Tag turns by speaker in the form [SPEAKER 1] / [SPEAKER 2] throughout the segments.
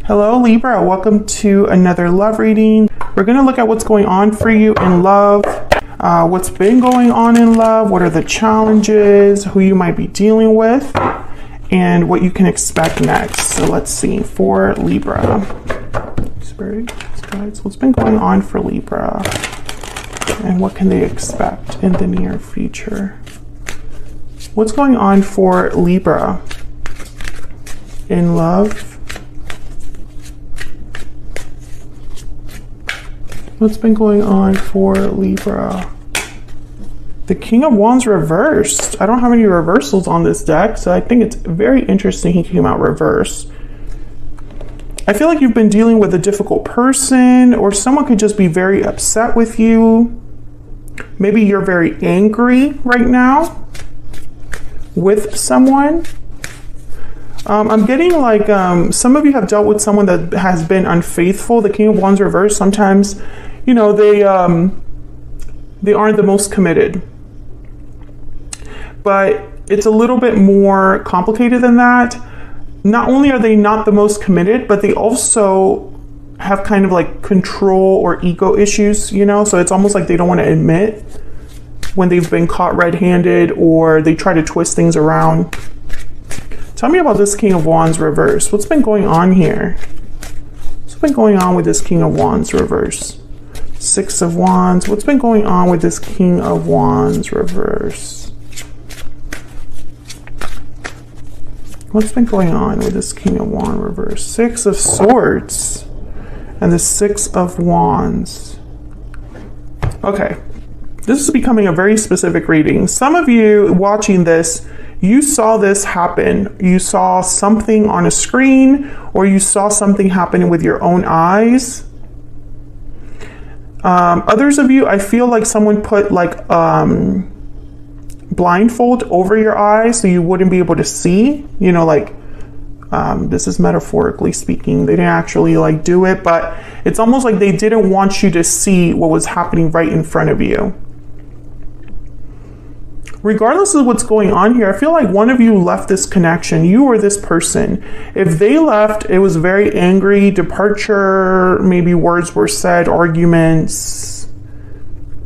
[SPEAKER 1] Hello Libra, welcome to another love reading. We're going to look at what's going on for you in love, what's been going on in love, what are the challenges, who you might be dealing with, and what you can expect next. So let's see, for Libra. Spirit guides, what's been going on for Libra, and what can they expect in the near future? What's going on for Libra in love? What's been going on for Libra? The King of Wands reversed. I don't have any reversals on this deck, so I think it's very interesting he came out reversed. I feel like you've been dealing with a difficult person, or someone could just be very upset with you. Maybe you're very angry right now with someone. I'm getting like some of you have dealt with someone that has been unfaithful. The King of Wands reversed. Sometimes, you know, they aren't the most committed. But it's a little bit more complicated than that. Not only are they not the most committed, but they also have kind of like control or ego issues, you know? So it's almost like they don't want to admit when they've been caught red-handed, or they try to twist things around. Tell me about this King of Wands reverse. What's been going on here? What's been going on with this King of Wands reverse? Six of Wands. What's been going on with this King of Wands reverse? What's been going on with this King of Wands reverse? Six of Swords and the Six of Wands. Okay, this is becoming a very specific reading. Some of you watching this, you saw this happen. You saw something on a screen, or you saw something happening with your own eyes. Others of you, I feel like someone put like blindfold over your eyes so you wouldn't be able to see, you know, like this is metaphorically speaking. They didn't actually like do it, but it's almost like they didn't want you to see what was happening right in front of you. Regardless of what's going on here, I feel like one of you left this connection, you or this person. If they left, it was very angry, departure, maybe words were said, arguments.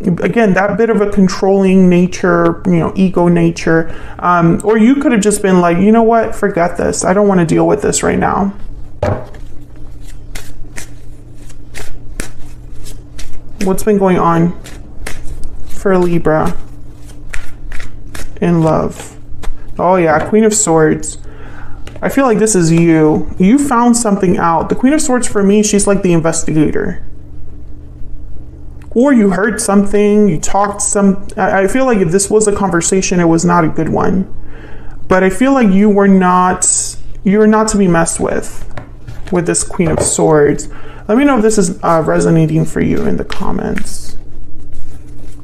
[SPEAKER 1] Again, that bit of a controlling nature, you know, ego nature. Or you could have just been like, you know what, forget this. I don't want to deal with this right now. What's been going on for Libra in love? Oh yeah, Queen of Swords. I feel like this is you. You found something out. The Queen of Swords for me, she's like the investigator. Or you heard something, you talked I feel like if this was a conversation, it was not a good one. But I feel like you're not to be messed with this Queen of Swords. Let me know if this is resonating for you in the comments.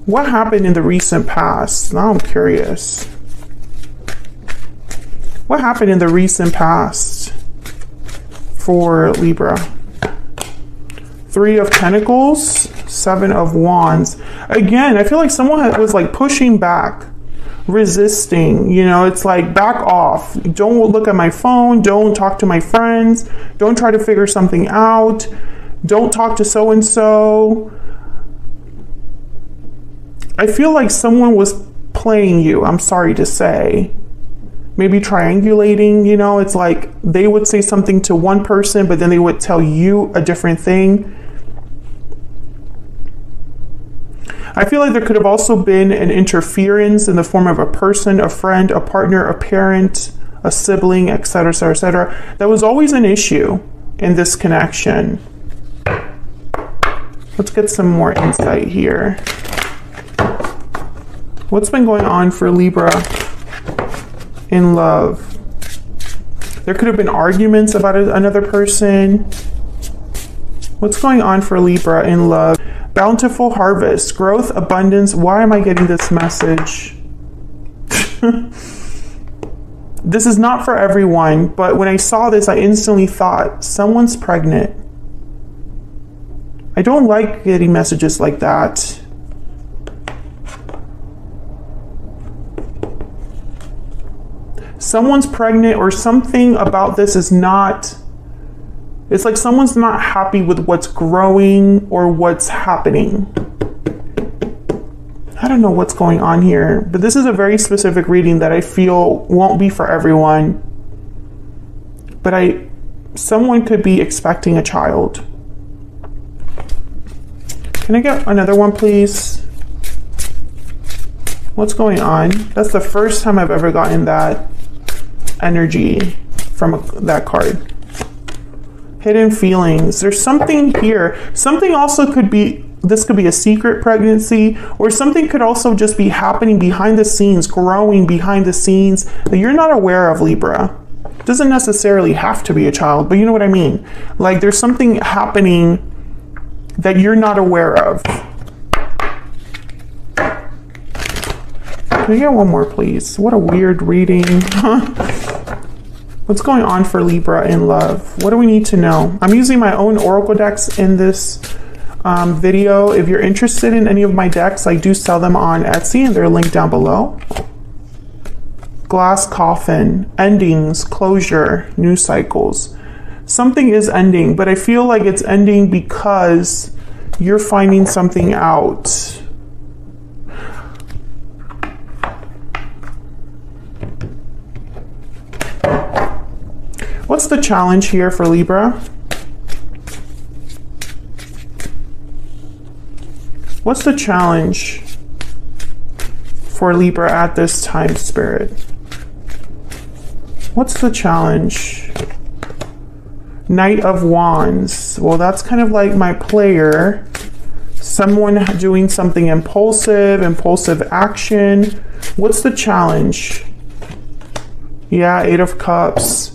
[SPEAKER 1] What happened in the recent past? Now I'm curious. What happened in the recent past for Libra? Three of Pentacles, Seven of Wands. Again, I feel like someone was like pushing back, resisting, you know, it's like back off. Don't look at my phone. Don't talk to my friends. Don't try to figure something out. Don't talk to so-and-so. I feel like someone was playing you, I'm sorry to say. Maybe triangulating, you know, it's like they would say something to one person, but then they would tell you a different thing. I feel like there could have also been an interference in the form of a person, a friend, a partner, a parent, a sibling, etc., etc., etc. That was always an issue in this connection. Let's get some more insight here. What's been going on for Libra in love? There could have been arguments about another person. What's going on for Libra in love? Bountiful harvest, growth, abundance. Why am I getting this message? This is not for everyone, but when I saw this, I instantly thought, someone's pregnant. I don't like getting messages like that. Someone's pregnant, or something about this is not It's like someone's not happy with what's growing or what's happening. I don't know what's going on here, but this is a very specific reading that I feel won't be for everyone. But someone could be expecting a child. Can I get another one, please? What's going on? That's the first time I've ever gotten that energy from that card. Hidden feelings. There's something here. Something also could be, this could be a secret pregnancy, or something could also just be happening behind the scenes, growing behind the scenes that you're not aware of, Libra. Doesn't necessarily have to be a child, but you know what I mean? Like there's something happening that you're not aware of. Can we get one more, please? What a weird reading. What's going on for Libra in love? What do we need to know? I'm using my own oracle decks in this video. If you're interested in any of my decks, I do sell them on Etsy and they're linked down below. Glass coffin, endings, closure, new cycles. Something is ending, but I feel like it's ending because you're finding something out. What's the challenge here for Libra? What's the challenge for Libra at this time, Spirit? What's the challenge? Knight of Wands. Well, that's kind of like my player. Someone doing something impulsive action. What's the challenge? Yeah, Eight of Cups.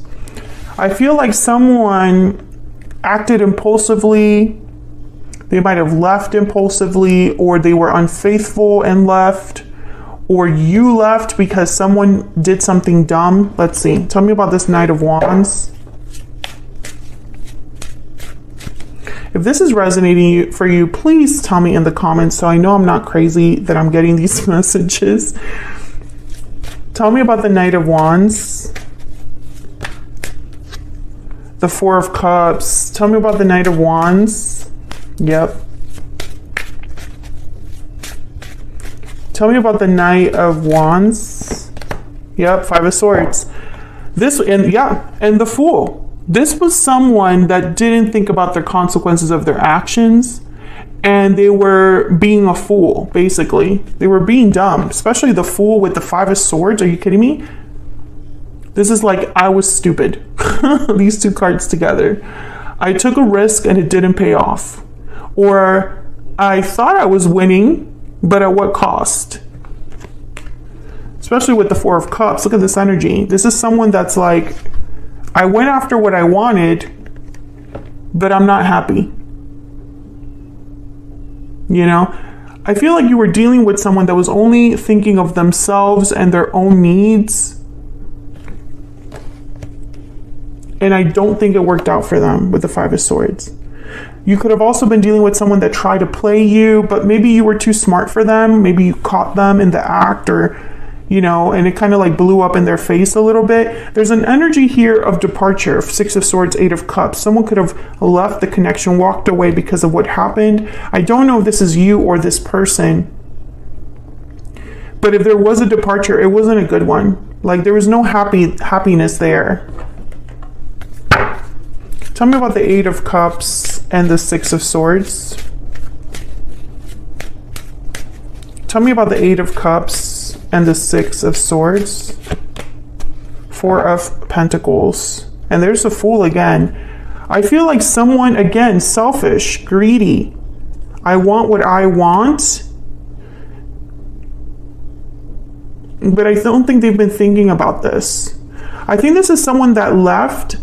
[SPEAKER 1] I feel like someone acted impulsively. They might have left impulsively, or they were unfaithful and left, or you left because someone did something dumb. Let's see. Tell me about this Knight of Wands. If this is resonating for you, please tell me in the comments so I know I'm not crazy that I'm getting these messages. Tell me about the Knight of Wands. The Four of Cups. Tell me about the Knight of Wands. Yep. Tell me about the Knight of Wands. Yep, Five of Swords. And the Fool. This was someone that didn't think about their consequences of their actions, and they were being a fool, basically. They were being dumb, especially the Fool with the Five of Swords. Are you kidding me? This is like, I was stupid. These two cards together. I took a risk and it didn't pay off. Or I thought I was winning, but at what cost? Especially with the Four of Cups. Look at this energy. This is someone that's like, I went after what I wanted, but I'm not happy. You know? I feel like you were dealing with someone that was only thinking of themselves and their own needs. And I don't think it worked out for them with the Five of Swords. You could have also been dealing with someone that tried to play you, but maybe you were too smart for them. Maybe you caught them in the act, or, you know, and it kind of like blew up in their face a little bit. There's an energy here of departure. Six of Swords, Eight of Cups. Someone could have left the connection, walked away because of what happened. I don't know if this is you or this person, but if there was a departure, it wasn't a good one. Like there was no happiness there. Tell me about the Eight of Cups and the Six of Swords. Tell me about the Eight of Cups and the Six of Swords. Four of Pentacles. And there's the Fool again. I feel like someone, again, selfish, greedy. I want what I want. But I don't think they've been thinking about this. I think this is someone that left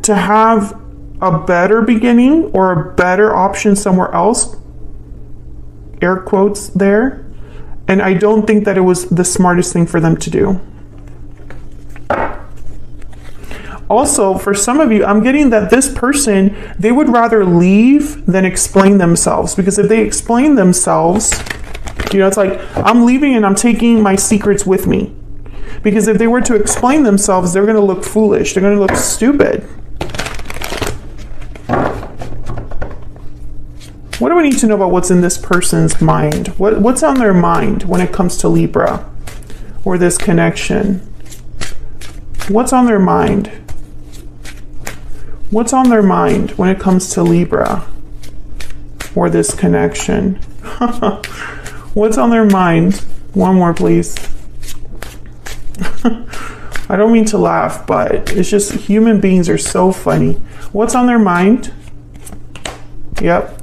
[SPEAKER 1] to have a better beginning or a better option somewhere else, air quotes there, and I don't think that it was the smartest thing for them to do. Also, for some of you, I'm getting that this person, they would rather leave than explain themselves, because if they explain themselves, you know, it's like, I'm leaving and I'm taking my secrets with me. Because if they were to explain themselves, they're going to look foolish. They're going to look stupid. What do we need to know about what's in this person's mind? What's on their mind when it comes to Libra or this connection? What's on their mind? What's on their mind when it comes to Libra or this connection? What's on their mind? One more, please. I don't mean to laugh, but it's just human beings are so funny. What's on their mind? Yep.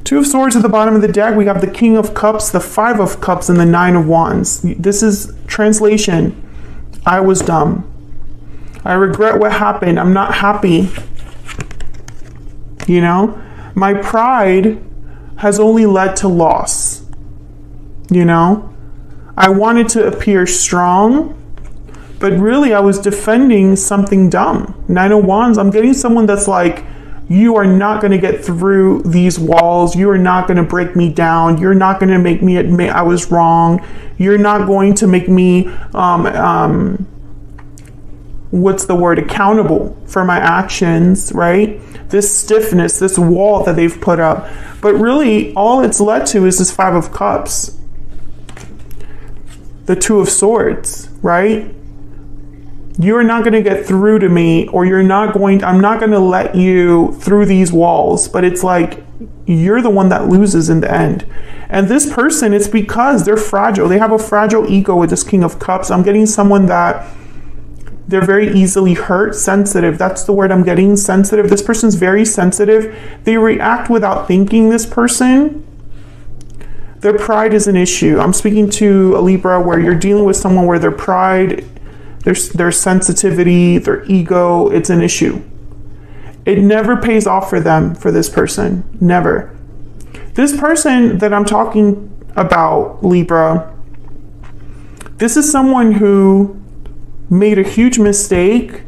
[SPEAKER 1] Two of Swords at the bottom of the deck. We have the King of Cups, the Five of Cups, and the Nine of Wands. This is translation. I was dumb. I regret what happened. I'm not happy. You know? My pride has only led to loss. You know? I wanted to appear strong, but really I was defending something dumb. Nine of Wands, I'm getting someone that's like, you are not going to get through these walls. You are not going to break me down. You're not going to make me admit I was wrong. You're not going to make me, what's the word, accountable for my actions, right? This stiffness, this wall that they've put up. But really, all it's led to is this Five of Cups. The Two of Swords, right? You're not going to get through to me, or I'm not going to let you through these walls. But it's like, you're the one that loses in the end. And this person, it's because they're fragile. They have a fragile ego with this King of Cups. I'm getting someone that they're very easily hurt, sensitive. That's the word I'm getting, sensitive. This person's very sensitive. They react without thinking, this person. Their pride is an issue. I'm speaking to a Libra where you're dealing with someone where their pride, their sensitivity, their ego, it's an issue. It never pays off for them, for this person. Never. This person that I'm talking about, Libra, this is someone who made a huge mistake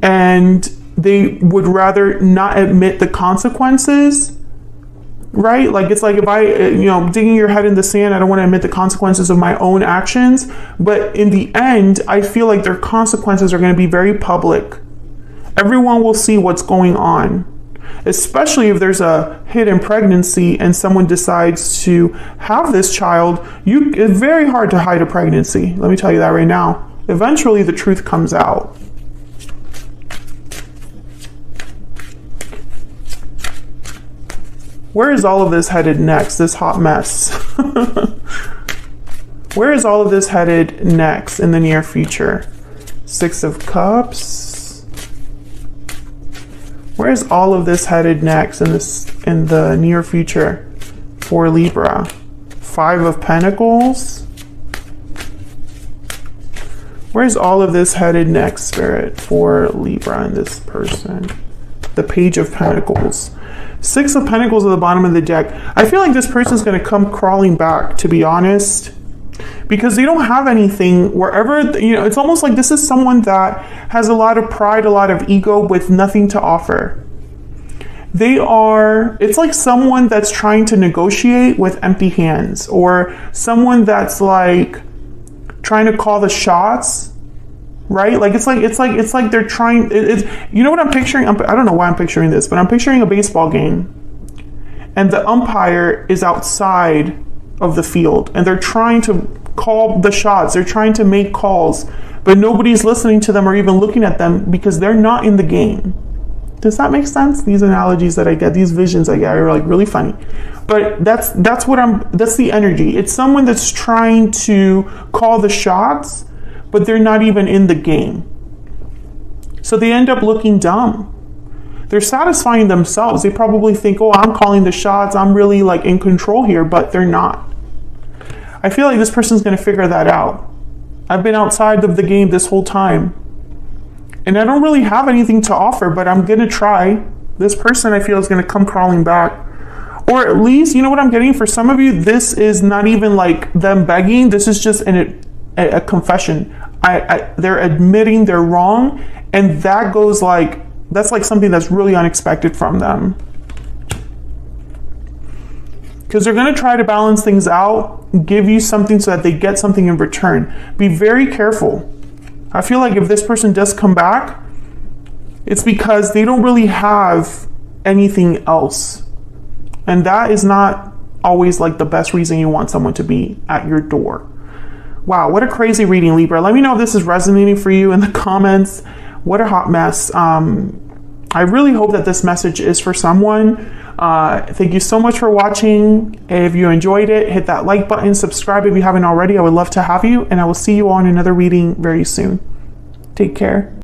[SPEAKER 1] and they would rather not admit the consequences, right? Like, it's like, if I, digging your head in the sand, I don't want to admit the consequences of my own actions. But in the end, I feel like their consequences are going to be very public. Everyone will see what's going on, especially if there's a hidden pregnancy and someone decides to have this child. It's very hard to hide a pregnancy. Let me tell you that right now. Eventually, the truth comes out. Where is all of this headed next, this hot mess? Where is all of this headed next in the near future? Six of Cups. Where is all of this headed next in the near future for Libra? Five of Pentacles. Where is all of this headed next, Spirit, for Libra and this person? The Page of Pentacles. Six of Pentacles at the bottom of the deck. I feel like this person's going to come crawling back, to be honest, because they don't have anything wherever, it's almost like this is someone that has a lot of pride, a lot of ego with nothing to offer. It's like someone that's trying to negotiate with empty hands, or someone that's like trying to call the shots. Right? Like, it's like they're trying, you know what I'm picturing? I don't know why I'm picturing this, but I'm picturing a baseball game and the umpire is outside of the field and they're trying to call the shots. They're trying to make calls, but nobody's listening to them or even looking at them because they're not in the game. Does that make sense? These analogies that I get, these visions I get are like really funny. But that's the energy. It's someone that's trying to call the shots, but they're not even in the game. So they end up looking dumb. They're satisfying themselves. They probably think, oh, I'm calling the shots. I'm really like in control here, but they're not. I feel like this person's going to figure that out. I've been outside of the game this whole time. And I don't really have anything to offer, but I'm going to try. This person, I feel, is going to come crawling back. Or at least, you know what I'm getting? For some of you, this is not even like them begging. This is just a confession. They're admitting they're wrong, and that's like something that's really unexpected from them. Because they're going to try to balance things out, give you something so that they get something in return. Be very careful. I feel like if this person does come back, it's because they don't really have anything else. And that is not always like the best reason you want someone to be at your door. Wow, what a crazy reading, Libra. Let me know if this is resonating for you in the comments. What a hot mess. I really hope that this message is for someone. Thank you so much for watching. If you enjoyed it, hit that like button, subscribe if you haven't already. I would love to have you, and I will see you on another reading very soon. Take care.